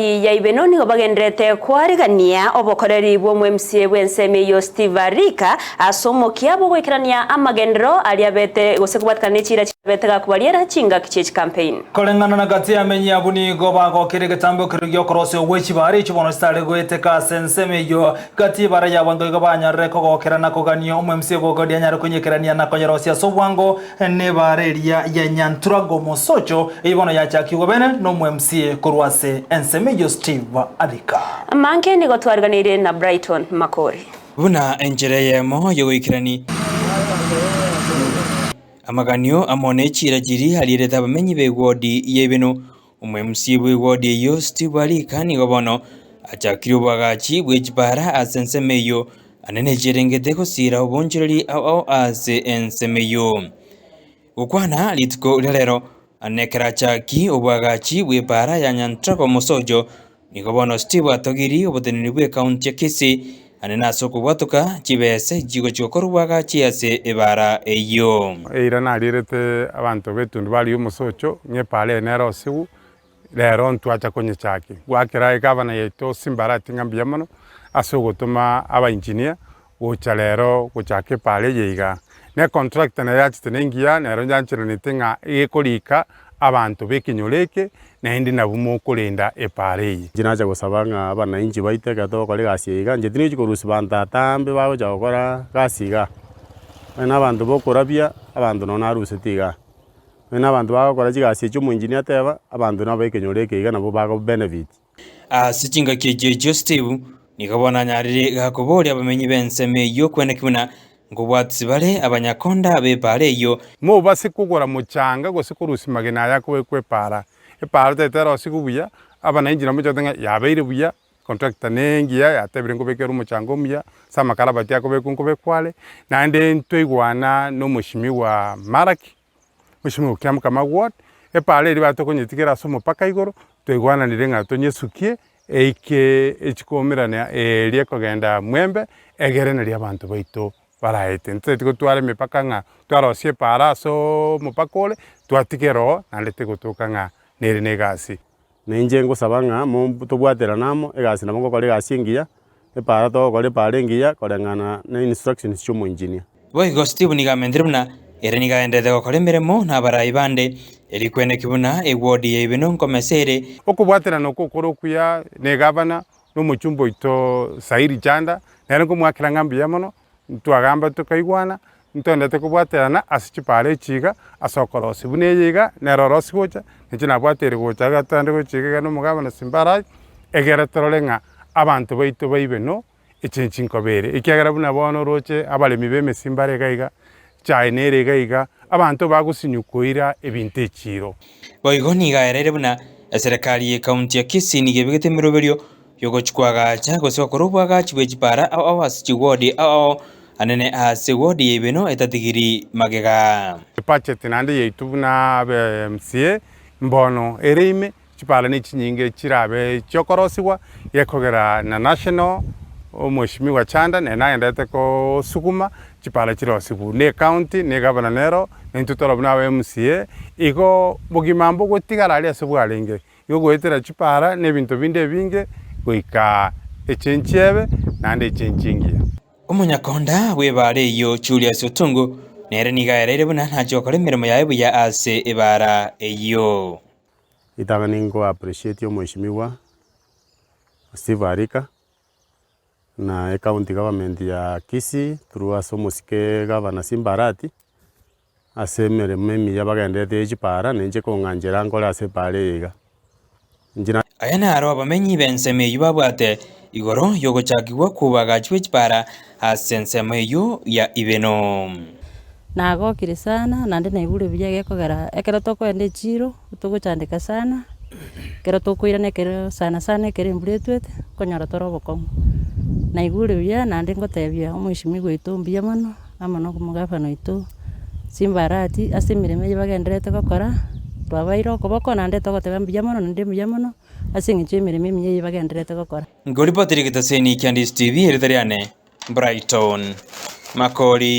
wodi ya Ibeno nigo bagendrete kwarigania obokoreri bwo MCA bw'Ensemeyo Steve Arika asomokia bwekirania amagendero aliabete gusekubatkana chira chabetega kubaliera chinga kichechi campaign kolengana na gati amenyi abuni go bago kirege tambo kirigyo krose wechi bari chibono stale gweteka Ensemeyo gati bara ya wango gabanya reko gokerana koganio MCA bogodi anyara kunyekerania na konyerosia sobwango ne bareria ya nyanturago mosocho ibono ya chakiwa bene no MCA kurwase Ensemeyo Steve Arika manke nigo twarganire na Brighton Makori buna enjereye mo yoikirani amaganio amone chirajiri halireta bamenyi be wodi yebeno MCA bwe wodi yo Steve Arika nigo bono achakiro bagachi bwejibara Ensemeyo anene jerengete ko sira obonjereri ao ase Ensemeyo ukwana litko lero anekera chaki obwagachi bwebara ya nyantrako mosojo nikobono Steve atogiri obotenini bwe county ya Kisii anena soko bwatoka chibese jigo chokoro bwagachi ase ebara eyo eira narirete abantu betu bali umusocho nyepale nero sigu lero ntwacha konye chaki gwakira igavana yeto Simbarati ngambiyamano asogotuma aba engineer gocha lero gochake pale yeiga ne contract na yachite nengia nero nyanchira nitinga ekolika abantu bekinyoleke naindi nabumo kulinda eparei jinaja gusabanga abana inji baitega to kole gasiga nje tini chikurusi banta tambe bago chakora gasiga na abantu bokorabia abantu no narusetiga na abantu bagokora chigasi cy'umu engineer teba abantu nabo bekinyoleke iga nabo bago benefit sichinga keje Steve nikabona nyarire gakobori abamenyi b'Ensemeyo kwene kibuna ngubwatsi bale abanyakonda bepare yo mo basikugora mucanga gosikurusi magena yakwe kwepara epara tetero sikubuya abana injira mucyotenga yabeire buya contractor nengiya yatebire ngobekera umucanga omuya samakara bati yakobe kunkobe kwale nande ntwigwana no mushimi wa Maraki mushimi ukyamuka magwat epara iri batokonyitikira somo paka igoro twigwana nirenga tonyesukie eike echikomirana elieko genda mwembe egere nali abantu baito baraete ntete tware mipaka nga twarosie para so mupakole twatikero nalete gutuka nga nere negasi ninje ngusabanga mu tubwatera namo egasi nabo kole gasi ngiya epara to kole pare ngiya kolengana na instructions cy'umu engineer boy Steve nigamendrumna ereniga endete kole miremo na baraibande elikwene kibuna ewodi yebeno nkomesere okubwatera no kokorokuya negabana no muchumbo ito Sairi Chanda nere kumwakira ngambiya mono twagamba tukaigwana ntondete kubwaterana asichipare chiga asokorosi buneyiga nerorosi gocha nikina bwatere gocha gatande gochiga no mugabana Simbarati egera torolenga abantu baito baibeno ichinchinkobere ikiagara buna bono roche abalemi beme Simbare gaiga chainere gaiga abantu bagusinyukoira ebinte chiro boigoni gaerere buna serikali ya county ya Kisii nigebegete miroberio yogochkwaga chago sokorobwaga chibechipara au asichiwodi au anene ase wodi yebeno etatigiri magega budget nande yeitubuna MCA mbono erime chipala ni chinyinge chirabe chokorosiwa yekogera na national omweshimiwa Chanda nena endete ko sukuma chipala chirosibu ne county ne governor nero nintutoro buna MCA igo bugimambo gotigara ali asubwalenge igo goetera chipala ne bintu binde binge goika echenchebe nande echenchingia umunyakonda webare yo Julius Otungu nere nigaerere buna ntachokore mirimo yawe buya ase ebara eyo itabaningo appreciate omweshimiwa Steve Arika na county government ya Kisii through asomosike governor Simbarati asemere memi yabagendete echipara nenje konganjera ngora ase pare iga njina ayana aro abamenyi b'Ensemeyo babwate igoro yogochakigwa kubagachwe chipara Ensemeyo ya Ibeno nagokire sana nande naibure biya gekogera ekero tokwende chiro tugochandika sana kero tokwirana kero sana kero mbretwete konyora torobokomo naibure biya nande ngotebia omwishimi gwitu mbiya mono amano kumugafano itu Simbarati asemireme yabagenderete gokora twabaire okoboko nande togoteba mbiya mono nande mbiya mono asingiche emireme miye yabagenderete gokora ngoripotiri kitaseni Candice TV eritariane Brighton Makori.